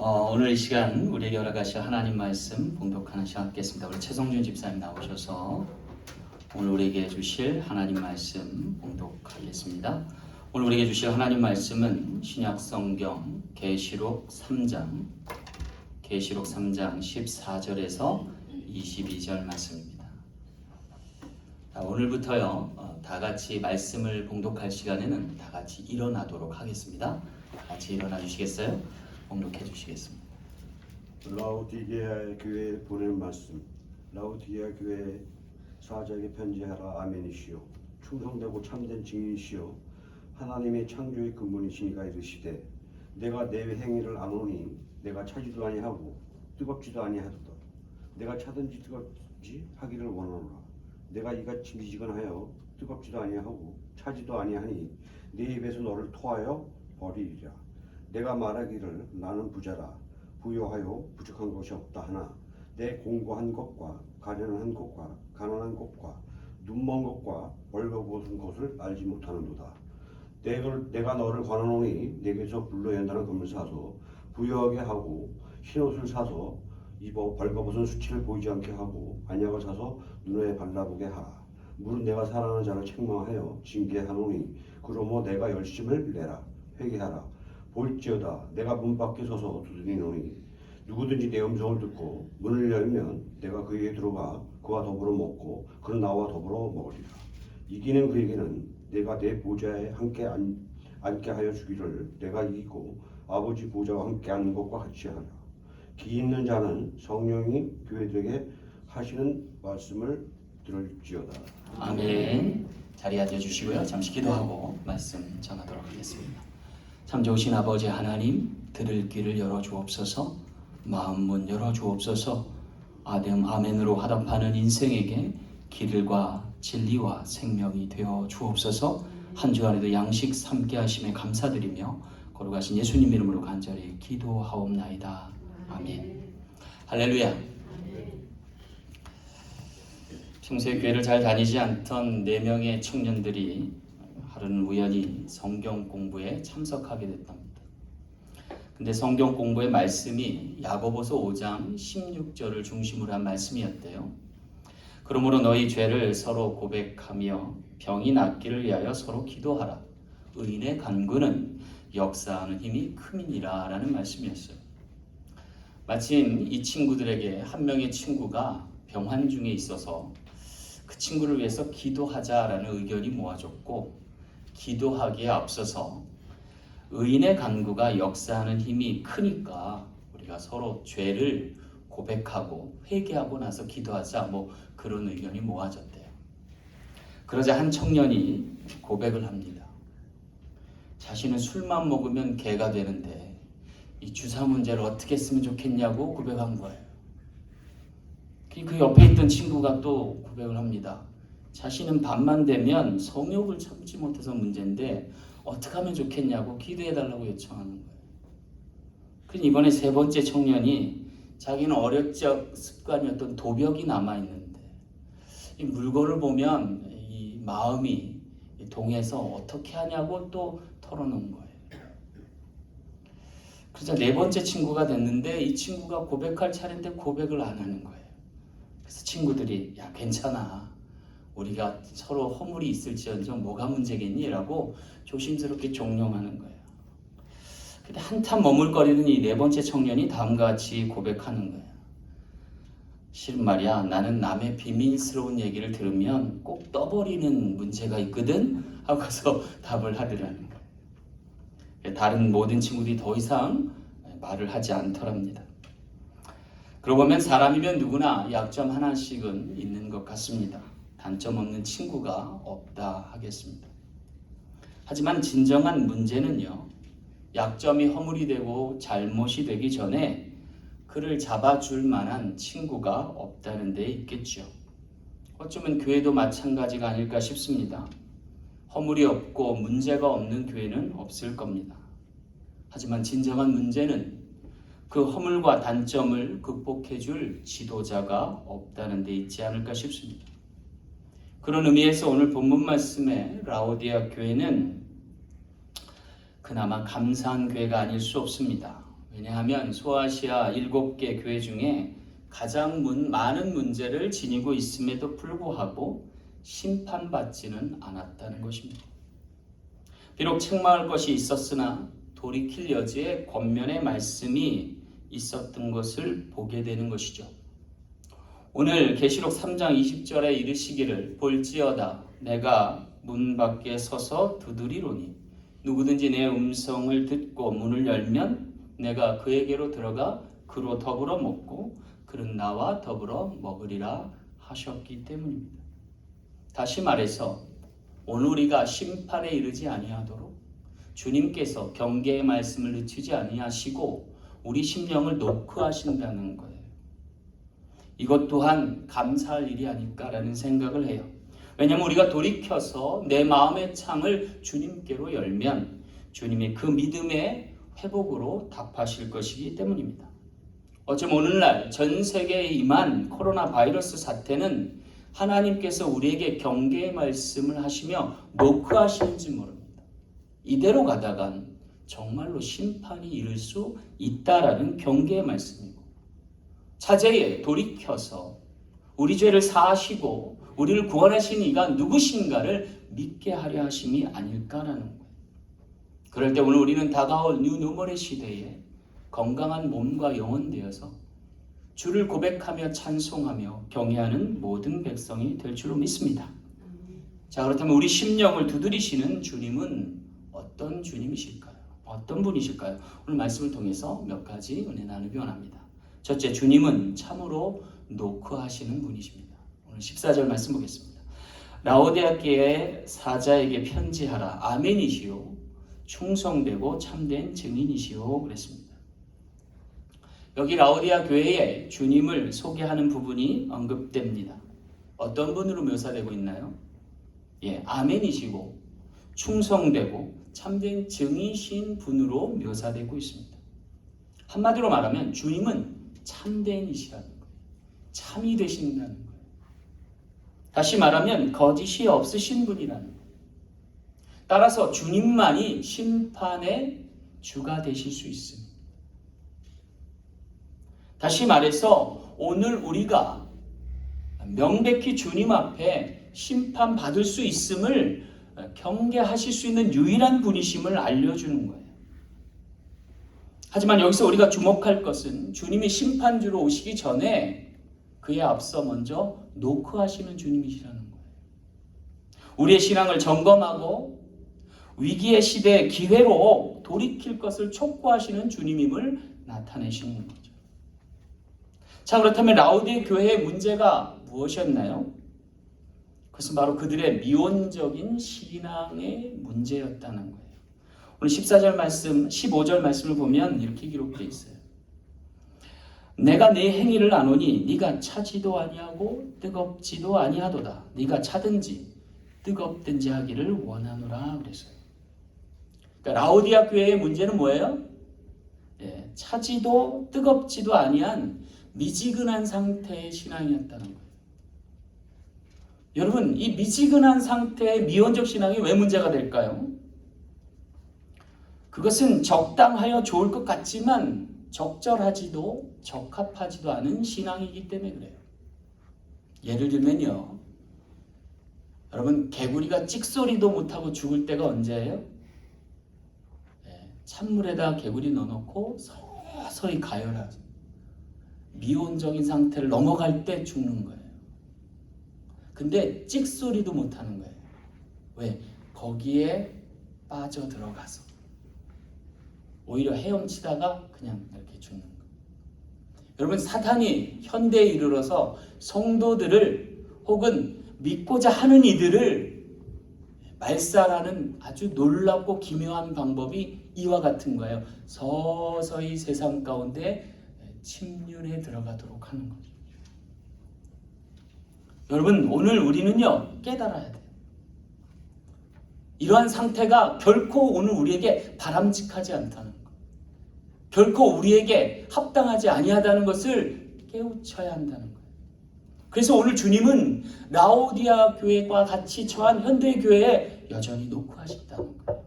오늘 이 시간 우리에게 허락하실 하나님 말씀 봉독하는 시간 갖겠습니다. 우리 최성준 집사님 나오셔서 오늘 우리에게 주실 하나님 말씀 봉독하겠습니다. 오늘 우리에게 주실 하나님 말씀은 신약성경 계시록 3장 14절에서 22절 말씀입니다. 오늘부터요 다 같이 말씀을 봉독할 시간에는 다 같이 일어나도록 하겠습니다. 같이 일어나 주시겠어요? 봉독해 주시겠습니다. 라우디게아 교회에 보낸 말씀. 라우디게아 교회 사자에게 편지하라. 아멘이시요 충성되고 참된 증인이시요 하나님의 창조의 근본이시니가 이르시되 내가 내 행위를 아노니 내가 차지도 아니하고 뜨겁지도 아니하도다. 내가 차든지 뜨겁지 하기를 원하노라. 내가 이같이 미지근하여 뜨겁지도 아니하고 차지도 아니하니 내 입에서 너를 토하여 버리리라. 내가 말하기를 나는 부자라 부요하여 부족한 것이 없다 하나 내 공고한 것과 가련한 것과 가난한 것과 눈먼 것과 벌거벗은 것을 알지 못하는도다. 내가 너를 권하노니 내게서 불로 연단한 금을 사서 부요하게 하고 흰옷을 사서 입어 벌거벗은 수치를 보이지 않게 하고 안약을 사서 눈에 발라보게 하라. 물은 내가 사랑하는 자를 책망하여 징계하노니 그러므로 내가 열심을 내라. 회개하라. 볼지어다 내가 문 밖에 서서 두드리노니 누구든지 내 음성을 듣고 문을 열면 내가 그에게 들어가 그와 더불어 먹고 그는 나와 더불어 먹으리라. 이기는 그에게는 내가 내 보좌에 함께 앉게 하여 주기를 내가 이기고 아버지 보좌와 함께 앉는 것과 같이 하라. 기 있는 자는 성령이 교회들에게 하시는 말씀을 들을지어다. 아멘. 자리에 앉아주시고요. 잠시 기도하고 말씀 전하도록 하겠습니다. 참 좋으신 아버지 하나님, 들을 귀를 열어주옵소서, 마음 문 열어주옵소서. 아멘으로 화답하는 인생에게 길과 진리와 생명이 되어 주옵소서. 한 주간에도 양식 삼게 하심에 감사드리며 거룩하신 예수님 이름으로 간절히 기도하옵나이다. 아멘. 할렐루야. 평소에 교회를 잘 다니지 않던 4명의 청년들이 하루는 우연히 성경 공부에 참석하게 됐답니다. 근데 성경 공부의 말씀이 야고보서 5장 16절을 중심으로 한 말씀이었대요. 그러므로 너희 죄를 서로 고백하며 병이 낫기를 위하여 서로 기도하라. 의인의 간구는 역사하는 힘이 큼이니라 라는 말씀이었어요. 마침 이 친구들에게 한 명의 친구가 병환 중에 있어서 그 친구를 위해서 기도하자라는 의견이 모아졌고, 기도하기에 앞서서 의인의 간구가 역사하는 힘이 크니까 우리가 서로 죄를 고백하고 회개하고 나서 기도하자, 그런 의견이 모아졌대요. 그러자 한 청년이 고백을 합니다. 자신은 술만 먹으면 개가 되는데 이 주사 문제를 어떻게 했으면 좋겠냐고 고백한 거예요. 그 옆에 있던 친구가 또 고백을 합니다. 자신은 밤만 되면 성욕을 참지 못해서 문제인데 어떻게 하면 좋겠냐고 기도해달라고 요청하는 거예요. 그래서 이번에 3번째 청년이 자기는 어릴 적 습관이었던 도벽이 남아있는데 이 물건을 보면 이 마음이 동해서 어떻게 하냐고 또 털어놓은 거예요. 그래서 4번째 친구가 됐는데 이 친구가 고백할 차례인데 고백을 안 하는 거예요. 그래서 친구들이 야 괜찮아. 우리가 서로 허물이 있을지언정 뭐가 문제겠니? 라고 조심스럽게 종용하는 거예요. 근데 한참 머물거리는 이 4번째 청년이 다음과 같이 고백하는 거예요. 실은 말이야, 나는 남의 비밀스러운 얘기를 들으면 꼭 떠버리는 문제가 있거든? 하고서 답을 하더라는 거예요. 다른 모든 친구들이 더 이상 말을 하지 않더랍니다. 그러고 보면 사람이면 누구나 약점 하나씩은 있는 것 같습니다. 단점 없는 친구가 없다 하겠습니다. 하지만 진정한 문제는요, 약점이 허물이 되고 잘못이 되기 전에 그를 잡아줄 만한 친구가 없다는 데 있겠죠. 어쩌면 교회도 마찬가지가 아닐까 싶습니다. 허물이 없고 문제가 없는 교회는 없을 겁니다. 하지만 진정한 문제는 그 허물과 단점을 극복해줄 지도자가 없다는 데 있지 않을까 싶습니다. 그런 의미에서 오늘 본문 말씀의 라오디아 교회는 그나마 감사한 교회가 아닐 수 없습니다. 왜냐하면 소아시아 7개 교회 중에 가장 많은 문제를 지니고 있음에도 불구하고 심판받지는 않았다는 것입니다. 비록 책망할 것이 있었으나 돌이킬 여지의 권면의 말씀이 있었던 것을 보게 되는 것이죠. 오늘 계시록 3장 20절에 이르시기를 볼지어다 내가 문 밖에 서서 두드리노니 누구든지 내 음성을 듣고 문을 열면 내가 그에게로 들어가 그로 더불어 먹고 그는 나와 더불어 먹으리라 하셨기 때문입니다. 다시 말해서 오늘 우리가 심판에 이르지 아니하도록 주님께서 경계의 말씀을 늦추지 아니하시고 우리 심령을 노크하신다는 거예요. 이것 또한 감사할 일이 아닐까라는 생각을 해요. 왜냐하면 우리가 돌이켜서 내 마음의 창을 주님께로 열면 주님이 그 믿음의 회복으로 답하실 것이기 때문입니다. 어쩜 오늘날 전 세계에 임한 코로나 바이러스 사태는 하나님께서 우리에게 경계의 말씀을 하시며 노크하시는지 모릅니다. 이대로 가다간 정말로 심판이 이를 수 있다라는 경계의 말씀이고 차제에 돌이켜서 우리 죄를 사하시고 우리를 구원하신 이가 누구신가를 믿게 하려 하심이 아닐까라는 거예요. 그럴 때 오늘 우리는 다가올 뉴노멀의 시대에 건강한 몸과 영혼 되어서 주를 고백하며 찬송하며 경외하는 모든 백성이 될 줄로 믿습니다. 자, 그렇다면 우리 심령을 두드리시는 주님은 어떤 주님이실까요? 어떤 분이실까요? 오늘 말씀을 통해서 몇 가지 은혜 나누기 원합니다. 첫째, 주님은 참으로 노크하시는 분이십니다. 오늘 14절 말씀 보겠습니다. 라오디아 교회 사자에게 편지하라. 아멘이시오. 충성되고 참된 증인이시오. 그랬습니다. 여기 라오디아 교회에 주님을 소개하는 부분이 언급됩니다. 어떤 분으로 묘사되고 있나요? 아멘이시고 충성되고 참된 증인이신 분으로 묘사되고 있습니다. 한마디로 말하면 주님은 참된이시라는 거예요. 참이 되신다는 거예요. 다시 말하면 거짓이 없으신 분이라는 거예요. 따라서 주님만이 심판의 주가 되실 수 있습니다. 다시 말해서 오늘 우리가 명백히 주님 앞에 심판받을 수 있음을 경계하실 수 있는 유일한 분이심을 알려주는 거예요. 하지만 여기서 우리가 주목할 것은 주님이 심판주로 오시기 전에 그에 앞서 먼저 노크하시는 주님이시라는 거예요. 우리의 신앙을 점검하고 위기의 시대에 기회로 돌이킬 것을 촉구하시는 주님임을 나타내시는 거죠. 자, 그렇다면 라오디아 교회의 문제가 무엇이었나요? 그것은 바로 그들의 미온적인 신앙의 문제였다는 거예요. 오늘 14절 말씀, 15절 말씀을 보면 이렇게 기록되어 있어요. 내가 네 행위를 아노니 네가 차지도 아니하고 뜨겁지도 아니하도다. 네가 차든지 뜨겁든지 하기를 원하노라 그랬어요. 그러니까 라오디아 교회의 문제는 뭐예요? 차지도 뜨겁지도 아니한 미지근한 상태의 신앙이었다는 거예요. 여러분, 이 미지근한 상태의 미온적 신앙이 왜 문제가 될까요? 그것은 적당하여 좋을 것 같지만 적절하지도 적합하지도 않은 신앙이기 때문에 그래요. 예를 들면요, 여러분, 개구리가 찍소리도 못하고 죽을 때가 언제예요? 찬물에다 개구리 넣어놓고 서서히 가열하죠. 미온적인 상태를 넘어갈 때 죽는 거예요. 근데 찍소리도 못하는 거예요. 왜? 거기에 빠져 들어가서 오히려 헤엄치다가 그냥 이렇게 죽는 거예요. 여러분, 사탄이 현대에 이르러서 성도들을 혹은 믿고자 하는 이들을 말살하는 아주 놀랍고 기묘한 방법이 이와 같은 거예요. 서서히 세상 가운데 침륜에 들어가도록 하는 거죠. 여러분, 오늘 우리는요, 깨달아야 돼요. 이러한 상태가 결코 오늘 우리에게 바람직하지 않다는 것, 결코 우리에게 합당하지 아니하다는 것을 깨우쳐야 한다는 거예요. 그래서 오늘 주님은 라오디아 교회와 같이 처한 현대 교회에 여전히 노크하셨다는 거예요.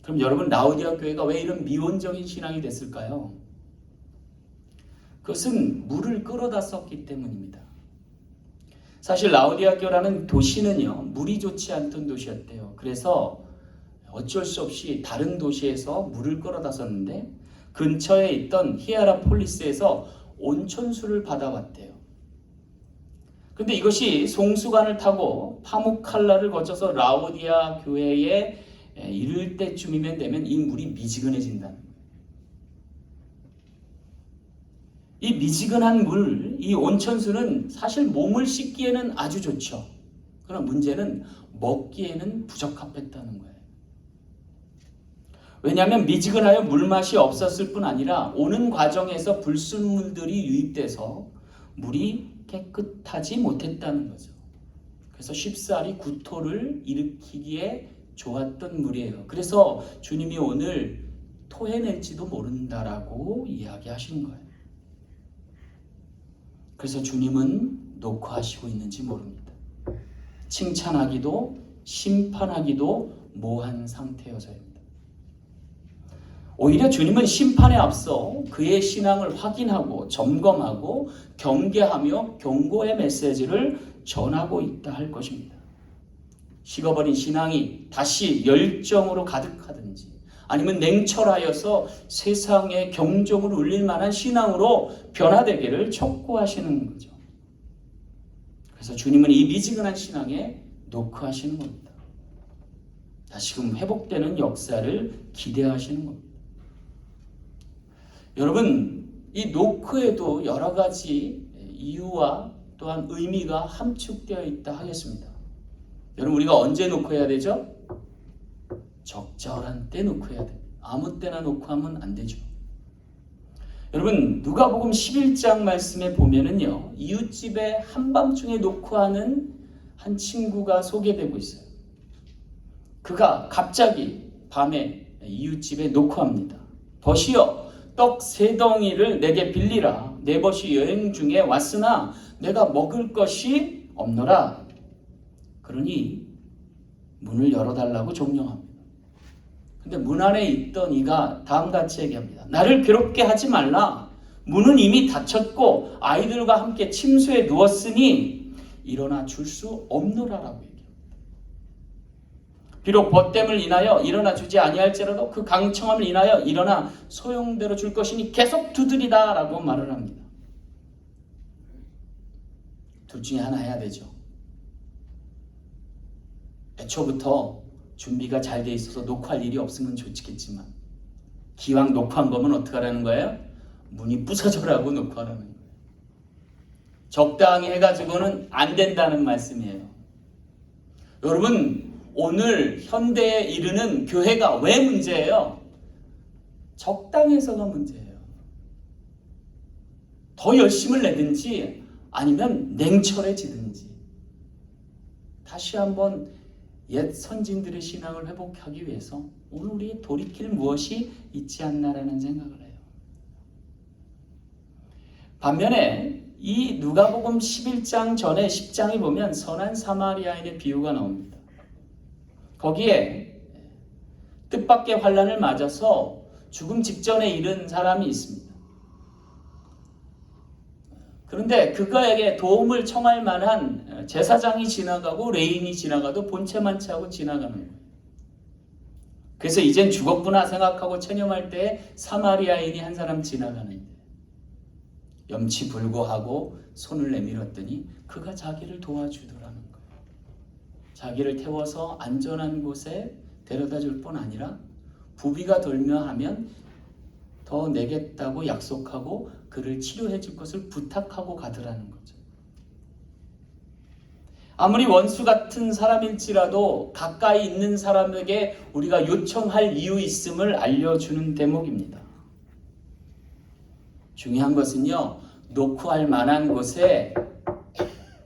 그럼 여러분, 라오디아 교회가 왜 이런 미온적인 신앙이 됐을까요? 그것은 물을 끌어다 썼기 때문입니다. 사실 라오디아 교라는 도시는요, 물이 좋지 않던 도시였대요. 그래서 어쩔 수 없이 다른 도시에서 물을 끌어다 썼는데 근처에 있던 히에라폴리스에서 온천수를 받아왔대요. 근데 이것이 송수관을 타고 파무칼라를 거쳐서 라오디아 교회에 이를 때쯤이면 되면 이 물이 미지근해진다는 거예요. 이 미지근한 물, 이 온천수는 사실 몸을 씻기에는 아주 좋죠. 그러나 문제는 먹기에는 부적합했다는 거예요. 왜냐하면 미지근하여 물맛이 없었을 뿐 아니라 오는 과정에서 불순물들이 유입돼서 물이 깨끗하지 못했다는 거죠. 그래서 쉽사리 구토를 일으키기에 좋았던 물이에요. 그래서 주님이 오늘 토해낼지도 모른다라고 이야기하신 거예요. 그래서 주님은 녹화하시고 있는지 모릅니다. 칭찬하기도 심판하기도 모한 상태여서입니다. 오히려 주님은 심판에 앞서 그의 신앙을 확인하고 점검하고 경계하며 경고의 메시지를 전하고 있다 할 것입니다. 식어버린 신앙이 다시 열정으로 가득하든지 아니면 냉철하여서 세상의 경종을 울릴 만한 신앙으로 변화되기를 촉구하시는 거죠. 그래서 주님은 이 미지근한 신앙에 노크하시는 겁니다. 다시금 회복되는 역사를 기대하시는 겁니다. 여러분, 이 노크에도 여러 가지 이유와 또한 의미가 함축되어 있다 하겠습니다. 여러분, 우리가 언제 노크해야 되죠? 적절한 때 노크해야 돼요. 아무 때나 노크하면 안 되죠. 여러분, 누가복음 11장 말씀에 보면은요, 이웃집에 한밤중에 노크하는 한 친구가 소개되고 있어요. 그가 갑자기 밤에 이웃집에 노크합니다. 벗이여, 떡 3덩이를 내게 빌리라. 내 벗이 여행 중에 왔으나 내가 먹을 것이 없노라. 그러니 문을 열어달라고 종령합니다. 근데 문 안에 있던 이가 다음같이 얘기합니다. 나를 괴롭게 하지 말라. 문은 이미 닫혔고 아이들과 함께 침소에 누웠으니 일어나 줄 수 없노라라고 얘기합니다. 비록 벗됨을 인하여 일어나 주지 아니할지라도 그 강청함을 인하여 일어나 소용대로 줄 것이니 계속 두드리다 라고 말을 합니다. 둘 중에 하나 해야 되죠. 애초부터 준비가 잘 돼 있어서 녹화할 일이 없으면 좋겠지만 기왕 녹화한 거면 어떻게 하라는 거예요? 문이 부서져라고 녹화하라는 거예요. 적당히 해가지고는 안 된다는 말씀이에요. 여러분, 오늘 현대에 이르는 교회가 왜 문제예요? 적당해서가 문제예요. 더 열심을 내든지 아니면 냉철해지든지 다시 한번 옛 선진들의 신앙을 회복하기 위해서 오늘 우리 돌이킬 무엇이 있지 않나라는 생각을 해요. 반면에 이 누가복음 11장 전에 10장에 보면 선한 사마리아인의 비유가 나옵니다. 거기에 뜻밖의 환난을 맞아서 죽음 직전에 이른 사람이 있습니다. 그런데 그거에게 도움을 청할 만한 제사장이 지나가고 레인이 지나가도 본체만치 하고 지나가는 거예요. 그래서 이젠 죽었구나 생각하고 체념할 때 사마리아인이 한 사람 지나가는데 염치불고하고 손을 내밀었더니 그가 자기를 도와주더라는 거예요. 자기를 태워서 안전한 곳에 데려다 줄 뿐 아니라 부비가 돌며 하면 더 내겠다고 약속하고 그를 치료해 줄 것을 부탁하고 가더라는 거죠. 아무리 원수 같은 사람일지라도 가까이 있는 사람에게 우리가 요청할 이유 있음을 알려주는 대목입니다. 중요한 것은요, 노크할 만한 곳에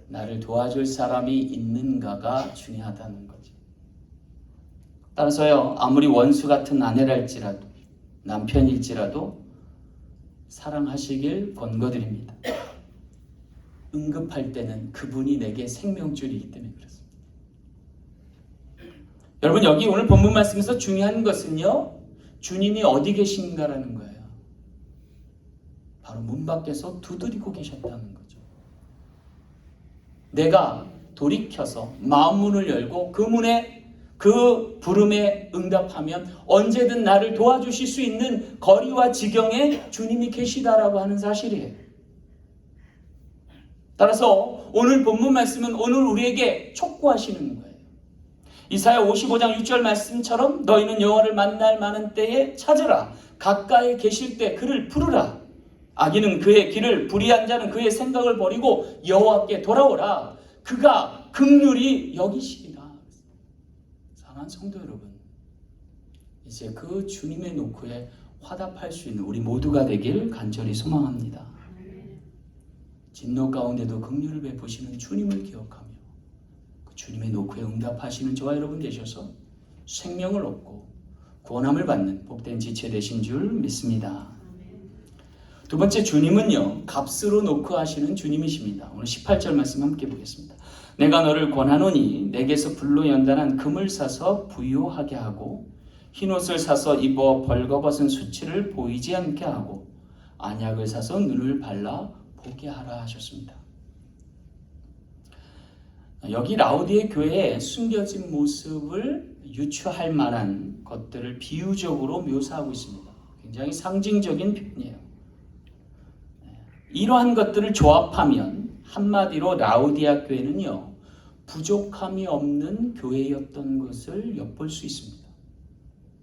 나를 도와줄 사람이 있는가가 중요하다는 거죠. 따라서요, 아무리 원수 같은 아내랄지라도 남편일지라도 사랑하시길 권고드립니다. 응급할 때는 그분이 내게 생명줄이기 때문에 그렇습니다. 여러분, 여기 오늘 본문 말씀에서 중요한 것은요, 주님이 어디 계신가라는 거예요. 바로 문 밖에서 두드리고 계셨다는 거죠. 내가 돌이켜서 마음문을 열고 그 문에, 그 부름에 응답하면 언제든 나를 도와주실 수 있는 거리와 지경에 주님이 계시다라고 하는 사실이에요. 따라서 오늘 본문 말씀은 오늘 우리에게 촉구하시는 거예요. 이사야 55장 6절 말씀처럼 너희는 여호와를 만날 만한 때에 찾으라. 가까이 계실 때 그를 부르라. 악인은 그의 길을, 불의한 자는 그의 생각을 버리고 여호와께 돌아오라. 그가 긍휼히 여기시리라. 사랑하는 성도 여러분, 이제 그 주님의 노크에 화답할 수 있는 우리 모두가 되길 간절히 소망합니다. 진노 가운데도 긍휼을 베푸시는 주님을 기억하며 그 주님의 노크에 응답하시는 저와 여러분 되셔서 생명을 얻고 구원함을 받는 복된 지체 되신 줄 믿습니다. 두 번째, 주님은요, 값으로 노크하시는 주님이십니다. 오늘 18절 말씀 함께 보겠습니다. 내가 너를 권하노니 내게서 불로 연단한 금을 사서 부요하게 하고 흰옷을 사서 입어 벌거벗은 수치를 보이지 않게 하고 안약을 사서 눈을 발라 보게 하라 하셨습니다. 여기 라우디의 교회의 숨겨진 모습을 유추할 만한 것들을 비유적으로 묘사하고 있습니다. 굉장히 상징적인 표현이에요. 이러한 것들을 조합하면 한마디로 라우디아 교회는요, 부족함이 없는 교회였던 것을 엿볼 수 있습니다.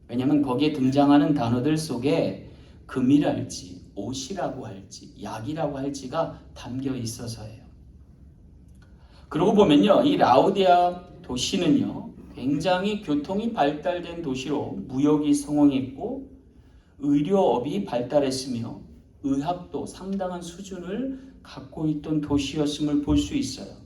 왜냐하면 거기에 등장하는 단어들 속에 금이랄지 옷이라고 할지 약이라고 할지가 담겨 있어서예요. 그러고 보면요, 이 라우디아 도시는요, 굉장히 교통이 발달된 도시로 무역이 성행했고 의료업이 발달했으며 의학도 상당한 수준을 갖고 있던 도시였음을 볼 수 있어요.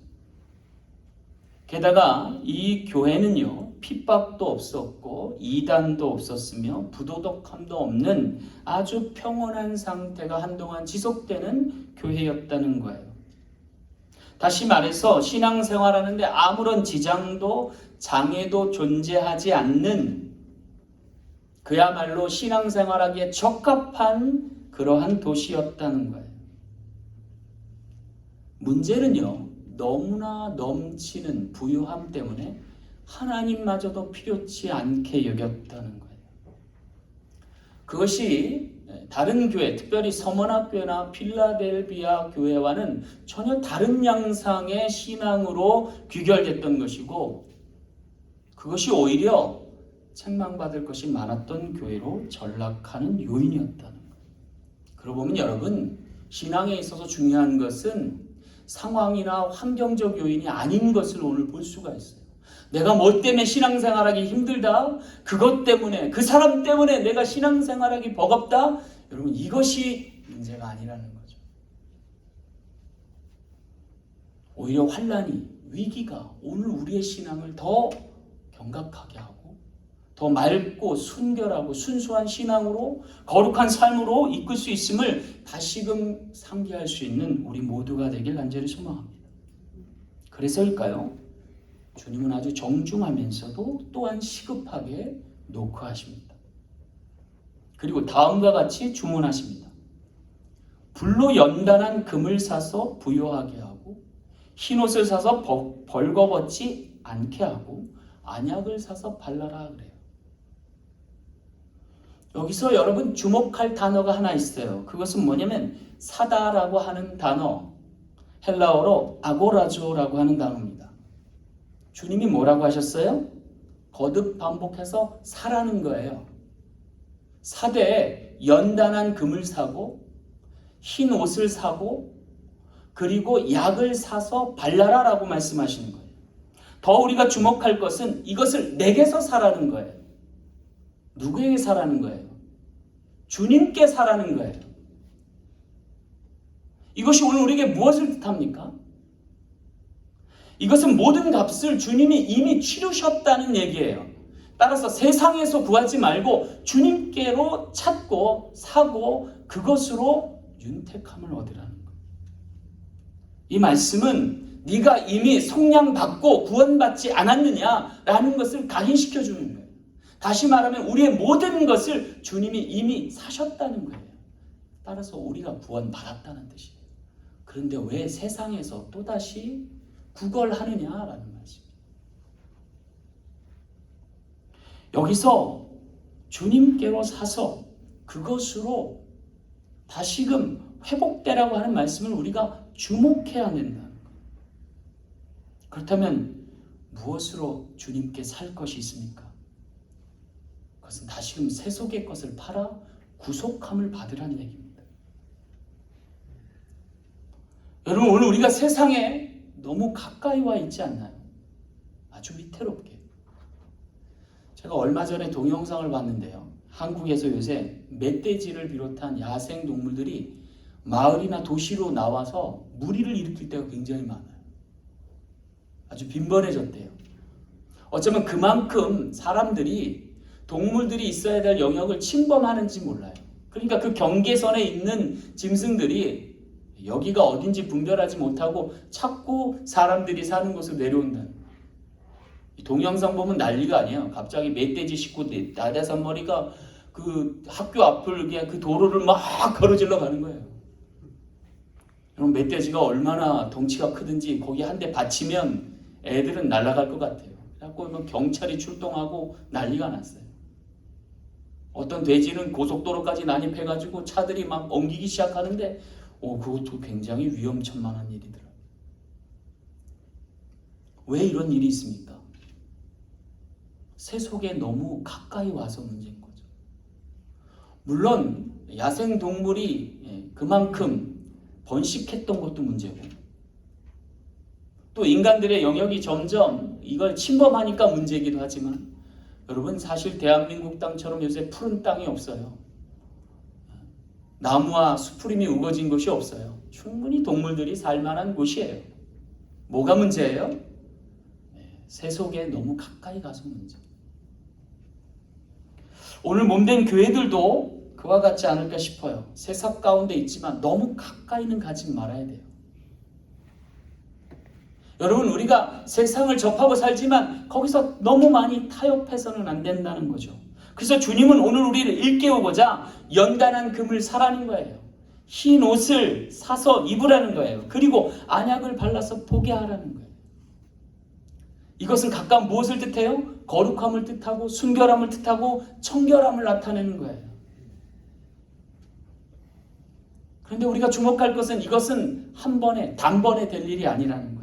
게다가 이 교회는요, 핍박도 없었고 이단도 없었으며 부도덕함도 없는 아주 평온한 상태가 한동안 지속되는 교회였다는 거예요. 다시 말해서 신앙생활하는데 아무런 지장도 장애도 존재하지 않는, 그야말로 신앙생활하기에 적합한 그러한 도시였다는 거예요. 문제는요, 너무나 넘치는 부유함 때문에 하나님마저도 필요치 않게 여겼다는 거예요. 그것이 다른 교회, 특별히 서머나 교회나 필라델비아 교회와는 전혀 다른 양상의 신앙으로 귀결됐던 것이고, 그것이 오히려 책망받을 것이 많았던 교회로 전락하는 요인이었다는 거예요. 그러고 보면 여러분, 신앙에 있어서 중요한 것은 상황이나 환경적 요인이 아닌 것을 오늘 볼 수가 있어요. 내가 뭐 때문에 신앙생활하기 힘들다, 그것 때문에, 그 사람 때문에 내가 신앙생활하기 버겁다, 여러분, 이것이 문제가 아니라는 거죠. 오히려 환난이, 위기가 오늘 우리의 신앙을 더 경각하게 하고 더 맑고 순결하고 순수한 신앙으로, 거룩한 삶으로 이끌 수 있음을 다시금 상기할 수 있는 우리 모두가 되길 간절히 소망합니다. 그래서일까요? 주님은 아주 정중하면서도 또한 시급하게 노크하십니다. 그리고 다음과 같이 주문하십니다. 불로 연단한 금을 사서 부요하게 하고 흰옷을 사서 벌거벗지 않게 하고 안약을 사서 발라라 그래요. 여기서 여러분 주목할 단어가 하나 있어요. 그것은 뭐냐면 사다라고 하는 단어, 헬라어로 아고라조라고 하는 단어입니다. 주님이 뭐라고 하셨어요? 거듭 반복해서 사라는 거예요. 사대에 연단한 금을 사고 흰 옷을 사고 그리고 약을 사서 발라라라고 말씀하시는 거예요. 더 우리가 주목할 것은 이것을 내게서 사라는 거예요. 누구에게 사라는 거예요? 주님께 사라는 거예요. 이것이 오늘 우리에게 무엇을 뜻합니까? 이것은 모든 값을 주님이 이미 치르셨다는 얘기예요. 따라서 세상에서 구하지 말고 주님께로 찾고 사고 그것으로 윤택함을 얻으라는 거예요. 이 말씀은 네가 이미 속량받고 구원받지 않았느냐라는 것을 각인시켜 주는 거예요. 다시 말하면 우리의 모든 것을 주님이 이미 사셨다는 거예요. 따라서 우리가 구원받았다는 뜻이에요. 그런데 왜 세상에서 또다시 구걸하느냐라는 말씀이에요. 여기서 주님께로 사서 그것으로 다시금 회복되라고 하는 말씀을 우리가 주목해야 된다는 거예요. 그렇다면 무엇으로 주님께 살 것이 있습니까? 그것은 다시금 세속의 것을 팔아 구속함을 받으라는 얘기입니다. 여러분, 오늘 우리가 세상에 너무 가까이 와 있지 않나요? 아주 위태롭게. 제가 얼마 전에 동영상을 봤는데요. 한국에서 요새 멧돼지를 비롯한 야생 동물들이 마을이나 도시로 나와서 무리를 일으킬 때가 굉장히 많아요. 아주 빈번해졌대요. 어쩌면 그만큼 사람들이 동물들이 있어야 될 영역을 침범하는지 몰라요. 그러니까 그 경계선에 있는 짐승들이 여기가 어딘지 분별하지 못하고 자꾸 사람들이 사는 곳으로 내려온다는 거예요. 동영상 보면 난리가 아니에요. 갑자기 멧돼지 식구 4~5마리가 그 학교 앞을 그냥 그 도로를 막 가로질러 가는 거예요. 여러분, 멧돼지가 얼마나 덩치가 크든지 거기 한 대 받치면 애들은 날아갈 것 같아요. 그래갖고 경찰이 출동하고 난리가 났어요. 어떤 돼지는 고속도로까지 난입해가지고 차들이 막 엉기기 시작하는데 그것도 굉장히 위험천만한 일이더라고요. 왜 이런 일이 있습니까? 세속에 너무 가까이 와서 문제인 거죠. 물론 야생동물이 그만큼 번식했던 것도 문제고, 또 인간들의 영역이 점점 이걸 침범하니까 문제이기도 하지만, 여러분, 사실 대한민국 땅처럼 요새 푸른 땅이 없어요. 나무와 수풀임이 우거진 곳이 없어요. 충분히 동물들이 살만한 곳이에요. 뭐가 문제예요? 세속에 너무 가까이 가서 문제. 오늘 몸된 교회들도 그와 같지 않을까 싶어요. 세상 가운데 있지만 너무 가까이는 가지 말아야 돼요. 여러분, 우리가 세상을 접하고 살지만 거기서 너무 많이 타협해서는 안 된다는 거죠. 그래서 주님은 오늘 우리를 일깨우고자 연단한 금을 사라는 거예요. 흰 옷을 사서 입으라는 거예요. 그리고 안약을 발라서 보게 하라는 거예요. 이것은 각각 무엇을 뜻해요? 거룩함을 뜻하고 순결함을 뜻하고 청결함을 나타내는 거예요. 그런데 우리가 주목할 것은 이것은 한 번에 단번에 될 일이 아니라는 거예요.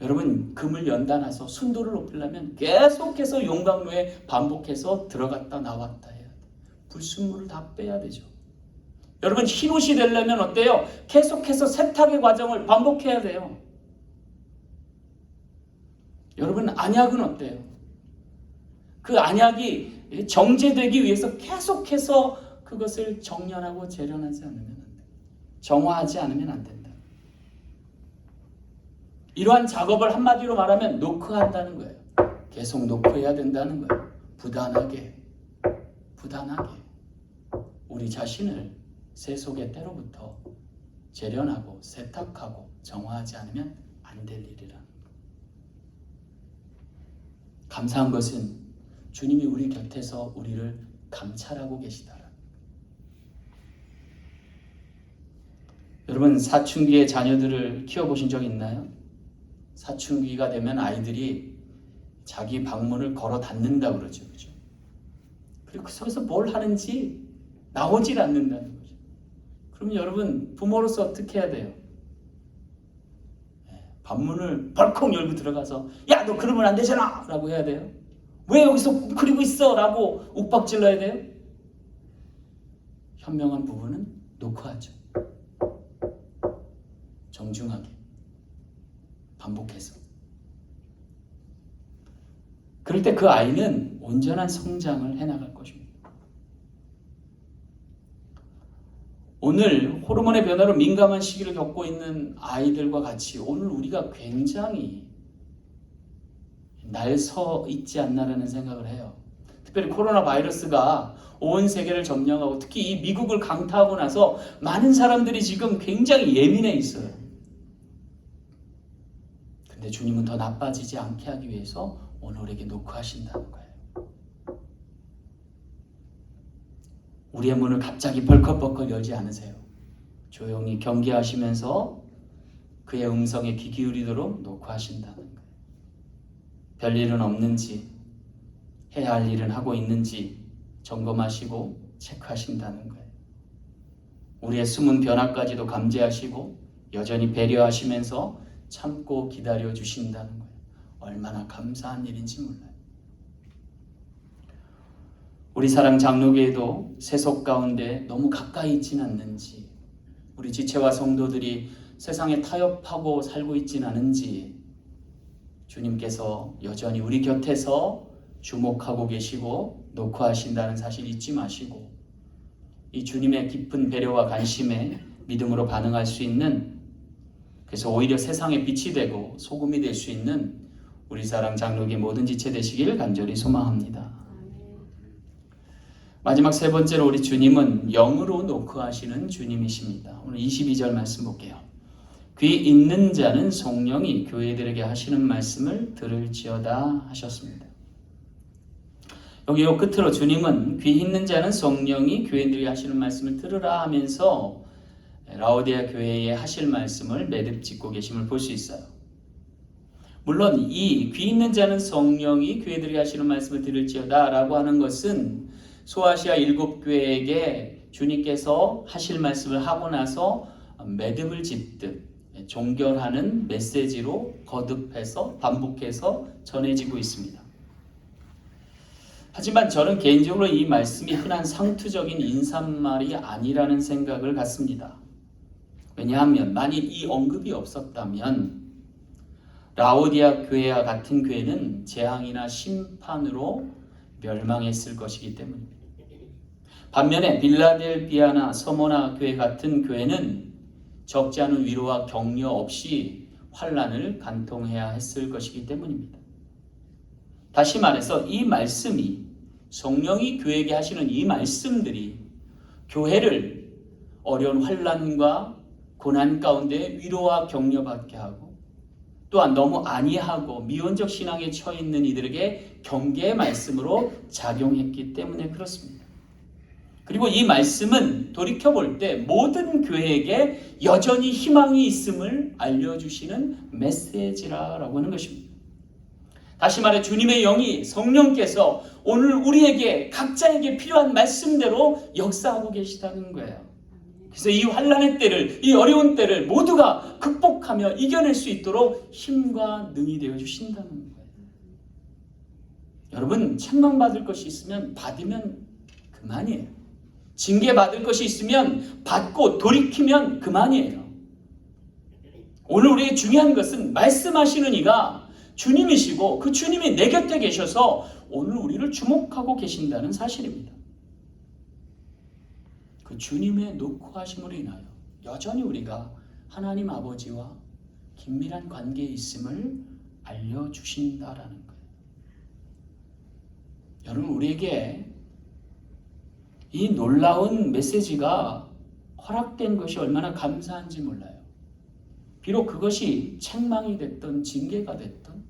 여러분, 금을 연단해서 순도를 높이려면 계속해서 용광로에 반복해서 들어갔다 나왔다 해야 돼요. 불순물을 다 빼야 되죠. 여러분, 흰옷이 되려면 어때요? 계속해서 세탁의 과정을 반복해야 돼요. 여러분, 안약은 어때요? 그 안약이 정제되기 위해서 계속해서 그것을 정련하고 재련하지 않으면 안 돼요. 정화하지 않으면 안 된다. 이러한 작업을 한마디로 말하면 노크한다는 거예요. 계속 노크해야 된다는 거예요. 부단하게 우리 자신을 세속의 때로부터 재련하고 세탁하고 정화하지 않으면 안 될 일이라는 거예요. 감사한 것은 주님이 우리 곁에서 우리를 감찰하고 계시다. 여러분, 사춘기의 자녀들을 키워보신 적 있나요? 사춘기가 되면 아이들이 자기 방문을 걸어 닫는다 그러죠. 그죠? 그리고 그 속에서 뭘 하는지 나오질 않는다는 거죠. 그러면 여러분, 부모로서 어떻게 해야 돼요? 방문을 벌컥 열고 들어가서 야, 너 그러면 안 되잖아! 라고 해야 돼요? 왜 여기서 그리고 있어! 라고 욱박질러야 돼요? 현명한 부부는 노크하죠. 정중하게 반복해서. 그럴 때 그 아이는 온전한 성장을 해나갈 것입니다. 오늘 호르몬의 변화로 민감한 시기를 겪고 있는 아이들과 같이 오늘 우리가 굉장히 날서 있지 않나라는 생각을 해요. 특별히 코로나 바이러스가 온 세계를 점령하고 특히 이 미국을 강타하고 나서 많은 사람들이 지금 굉장히 예민해 있어요. 근데 주님은 더 나빠지지 않게 하기 위해서 오늘 우리에게 노크하신다는 거예요. 우리의 문을 갑자기 벌컥벌컥 열지 않으세요. 조용히 경계하시면서 그의 음성에 귀 기울이도록 노크하신다는 거예요. 별일은 없는지, 해야 할 일은 하고 있는지 점검하시고 체크하신다는 거예요. 우리의 숨은 변화까지도 감지하시고 여전히 배려하시면서 참고 기다려 주신다는 거예요. 얼마나 감사한 일인지 몰라요. 우리 사랑 장로교회도 세속 가운데 너무 가까이 있진 않는지, 우리 지체와 성도들이 세상에 타협하고 살고 있진 않은지 주님께서 여전히 우리 곁에서 주목하고 계시고 노크하신다는 사실 잊지 마시고, 이 주님의 깊은 배려와 관심에 믿음으로 반응할 수 있는, 그래서 오히려 세상의 빛이 되고 소금이 될 수 있는 우리 사랑 장로교회 모든 지체 되시길 간절히 소망합니다. 마지막 세 번째로 우리 주님은 영으로 노크하시는 주님이십니다. 오늘 22절 말씀 볼게요. 귀 있는 자는 성령이 교회들에게 하시는 말씀을 들을지어다 하셨습니다. 여기 요 끝으로 주님은 귀 있는 자는 성령이 교회들에게 하시는 말씀을 들으라 하면서 라오디아 교회에 하실 말씀을 매듭 짓고 계심을 볼 수 있어요. 물론 이 귀 있는 자는 성령이 교회들에게 하시는 말씀을 들을지어다 라고 하는 것은 소아시아 7교회에게 주님께서 하실 말씀을 하고 나서 매듭을 짓듯 종결하는 메시지로 거듭해서 반복해서 전해지고 있습니다. 하지만 저는 개인적으로 이 말씀이 흔한 상투적인 인사말이 아니라는 생각을 갖습니다. 왜냐하면 만일 이 언급이 없었다면 라오디아 교회와 같은 교회는 재앙이나 심판으로 멸망했을 것이기 때문입니다. 반면에 빌라델비아나 서모나 교회 같은 교회는 적지 않은 위로와 격려 없이 환난을 간통해야 했을 것이기 때문입니다. 다시 말해서 이 말씀이, 성령이 교회에게 하시는 이 말씀들이 교회를 어려운 환난과 고난 가운데 위로와 격려받게 하고, 또한 너무 안이하고 미온적 신앙에 처해 있는 이들에게 경계의 말씀으로 작용했기 때문에 그렇습니다. 그리고 이 말씀은 돌이켜볼 때 모든 교회에게 여전히 희망이 있음을 알려주시는 메시지라고 하는 것입니다. 다시 말해 주님의 영이, 성령께서 오늘 우리에게 각자에게 필요한 말씀대로 역사하고 계시다는 거예요. 그래서 이 환난의 때를, 이 어려운 때를 모두가 극복하며 이겨낼 수 있도록 힘과 능이 되어 주신다는 거예요. 여러분, 책망받을 것이 있으면 받으면 그만이에요. 징계받을 것이 있으면 받고 돌이키면 그만이에요. 오늘 우리에게 중요한 것은 말씀하시는 이가 주님이시고 그 주님이 내 곁에 계셔서 오늘 우리를 주목하고 계신다는 사실입니다. 그 주님의 노크하심으로 인하여 여전히 우리가 하나님 아버지와 긴밀한 관계에 있음을 알려주신다라는 거예요. 여러분, 우리에게 이 놀라운 메시지가 허락된 것이 얼마나 감사한지 몰라요. 비록 그것이 책망이 됐던 징계가 됐던,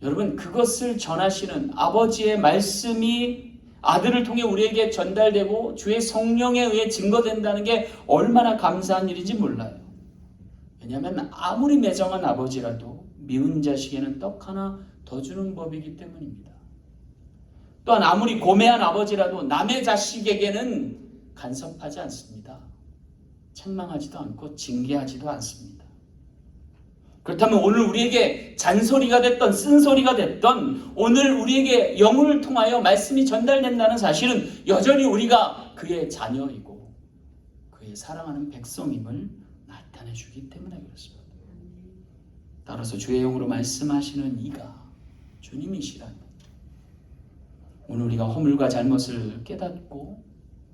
여러분, 그것을 전하시는 아버지의 말씀이 아들을 통해 우리에게 전달되고 주의 성령에 의해 증거된다는 게 얼마나 감사한 일인지 몰라요. 왜냐하면 아무리 매정한 아버지라도 미운 자식에는 떡 하나 더 주는 법이기 때문입니다. 또한 아무리 고매한 아버지라도 남의 자식에게는 간섭하지 않습니다. 책망하지도 않고 징계하지도 않습니다. 그렇다면 오늘 우리에게 잔소리가 됐던 쓴소리가 됐던, 오늘 우리에게 영을 통하여 말씀이 전달된다는 사실은 여전히 우리가 그의 자녀이고 그의 사랑하는 백성임을 나타내 주기 때문에 그렇습니다. 따라서 주의 영으로 말씀하시는 이가 주님이시라니, 오늘 우리가 허물과 잘못을 깨닫고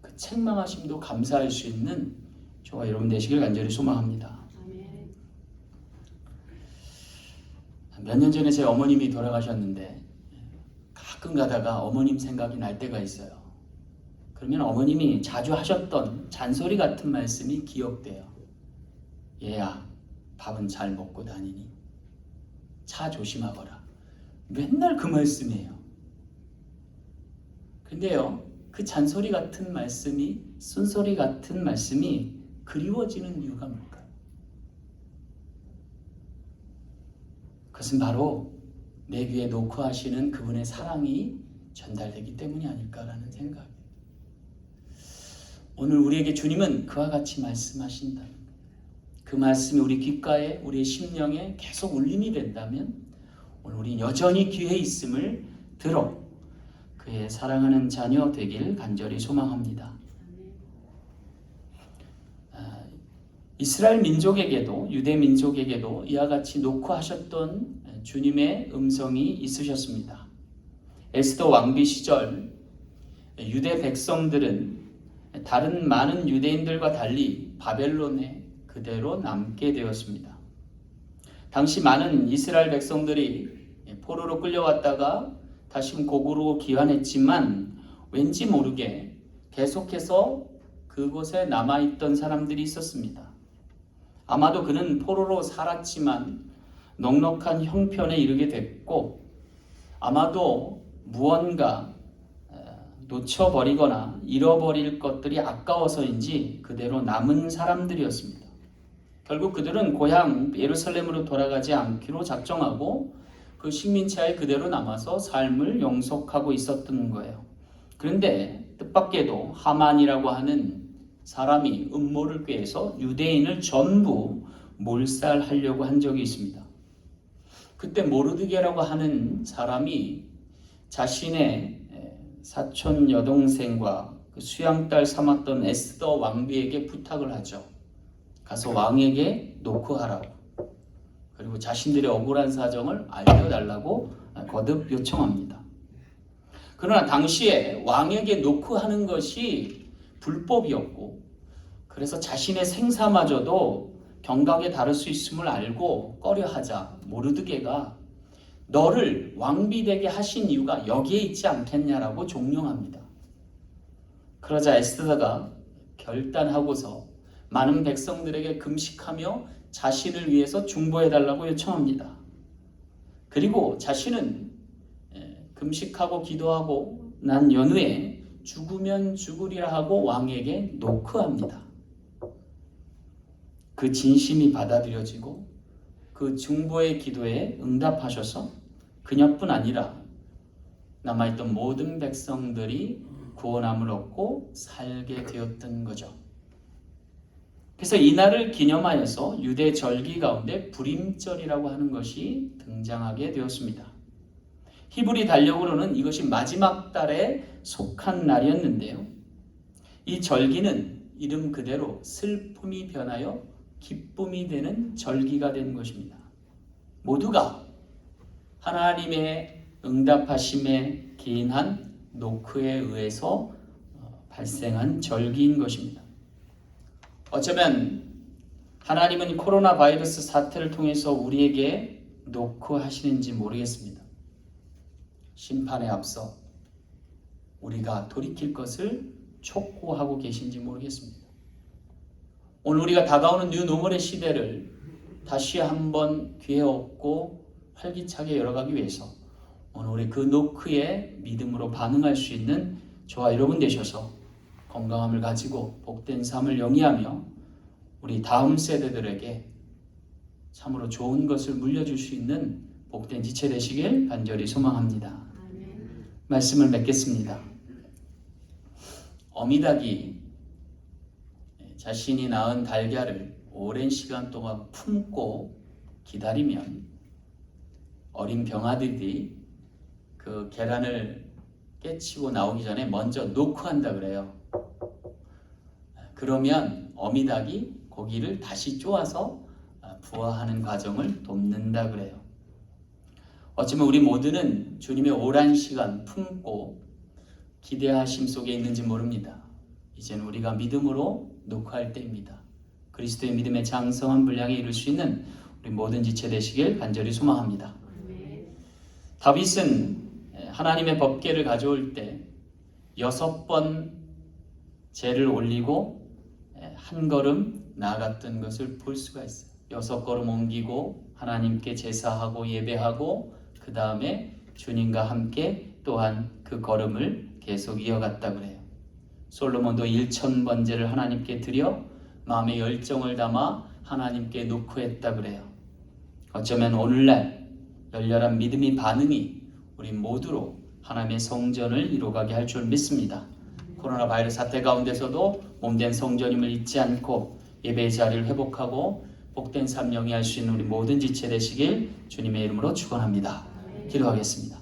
그 책망하심도 감사할 수 있는 저와 여러분 되시길 간절히 소망합니다. 몇 년 전에 제 어머님이 돌아가셨는데 가끔 가다가 어머님 생각이 날 때가 있어요. 그러면 어머님이 자주 하셨던 잔소리 같은 말씀이 기억돼요. 얘야, 밥은 잘 먹고 다니니? 차 조심하거라. 맨날 그 말씀이에요. 근데요, 그 잔소리 같은 말씀이, 쓴소리 같은 말씀이 그리워지는 이유가 뭘까요? 그것은 바로 내 귀에 놓고 하시는 그분의 사랑이 전달되기 때문이 아닐까라는 생각이에요. 오늘 우리에게 주님은 그와 같이 말씀하신다. 그 말씀이 우리 귓가에, 우리의 심령에 계속 울림이 된다면 오늘 우리 여전히 귀에 있음을 들어 그의 사랑하는 자녀 되길 간절히 소망합니다. 이스라엘 민족에게도, 유대 민족에게도 이와 같이 놓고 하셨던 주님의 음성이 있으셨습니다. 에스더 왕비 시절 유대 백성들은 다른 많은 유대인들과 달리 바벨론에 그대로 남게 되었습니다. 당시 많은 이스라엘 백성들이 포로로 끌려왔다가 다시 고국으로 귀환했지만 왠지 모르게 계속해서 그곳에 남아있던 사람들이 있었습니다. 아마도 그는 포로로 살았지만 넉넉한 형편에 이르게 됐고 아마도 무언가 놓쳐버리거나 잃어버릴 것들이 아까워서인지 그대로 남은 사람들이었습니다. 결국 그들은 고향 예루살렘으로 돌아가지 않기로 작정하고 그 식민지하에 그대로 남아서 삶을 영속하고 있었던 거예요. 그런데 뜻밖에도 하만이라고 하는 사람이 음모를 꾀해서 유대인을 전부 몰살하려고 한 적이 있습니다. 그때 모르드게라고 하는 사람이 자신의 사촌 여동생과 그 수양딸 삼았던 에스더 왕비에게 부탁을 하죠. 가서 왕에게 놓고 하라고. 그리고 자신들의 억울한 사정을 알려달라고 거듭 요청합니다. 그러나 당시에 왕에게 놓고 하는 것이 불법이었고 그래서 자신의 생사마저도 경각에 다를 수 있음을 알고 꺼려하자 모르드게가 너를 왕비 되게 하신 이유가 여기에 있지 않겠냐라고 종용합니다. 그러자 에스더가 결단하고서 많은 백성들에게 금식하며 자신을 위해서 중보해달라고 요청합니다. 그리고 자신은 금식하고 기도하고 난 연후에 죽으면 죽으리라 하고 왕에게 노크합니다. 그 진심이 받아들여지고 그 중보의 기도에 응답하셔서 그녀뿐 아니라 남아있던 모든 백성들이 구원함을 얻고 살게 되었던 거죠. 그래서 이날을 기념하여서 유대 절기 가운데 불임절이라고 하는 것이 등장하게 되었습니다. 히브리 달력으로는 이것이 마지막 달에 속한 날이었는데요. 이 절기는 이름 그대로 슬픔이 변하여 기쁨이 되는 절기가 된 것입니다. 모두가 하나님의 응답하심에 기인한 노크에 의해서 발생한 절기인 것입니다. 어쩌면 하나님은 코로나 바이러스 사태를 통해서 우리에게 노크하시는지 모르겠습니다. 심판에 앞서 우리가 돌이킬 것을 촉구하고 계신지 모르겠습니다. 오늘 우리가 다가오는 뉴노멀의 시대를 다시 한번 기회 얻고 활기차게 열어가기 위해서 오늘 우리 그 노크에 믿음으로 반응할 수 있는 저와 여러분 되셔서 건강함을 가지고 복된 삶을 영위하며 우리 다음 세대들에게 참으로 좋은 것을 물려줄 수 있는 복된 지체 되시길 간절히 소망합니다. 말씀을 맺겠습니다. 어미닭이 자신이 낳은 달걀을 오랜 시간 동안 품고 기다리면 어린 병아들이 그 계란을 깨치고 나오기 전에 먼저 노크한다 그래요. 그러면 어미닭이 고기를 다시 쪼아서 부화하는 과정을 돕는다 그래요. 어쩌면 우리 모두는 주님의 오랜 시간 품고 기대하심 속에 있는지 모릅니다. 이제는 우리가 믿음으로 노크할 때입니다. 그리스도의 믿음의 장성한 분량에 이룰 수 있는 우리 모든 지체 되시길 간절히 소망합니다. 다윗은 하나님의 법궤를 가져올 때 6번 제를 올리고 한 걸음 나아갔던 것을 볼 수가 있어요. 6걸음 옮기고 하나님께 제사하고 예배하고 그 다음에 주님과 함께 또한 그 걸음을 계속 이어갔다 그래요. 솔로몬도 1000번제를 하나님께 드려 마음의 열정을 담아 하나님께 놓고 했다 그래요. 어쩌면 오늘날 열렬한 믿음의 반응이 우리 모두로 하나님의 성전을 이루어가게 할 줄 믿습니다. 코로나 바이러스 사태 가운데서도 몸된 성전임을 잊지 않고 예배의 자리를 회복하고 복된 삶 영위할 수 있는 우리 모든 지체 되시길 주님의 이름으로 축원합니다. 기도하겠습니다.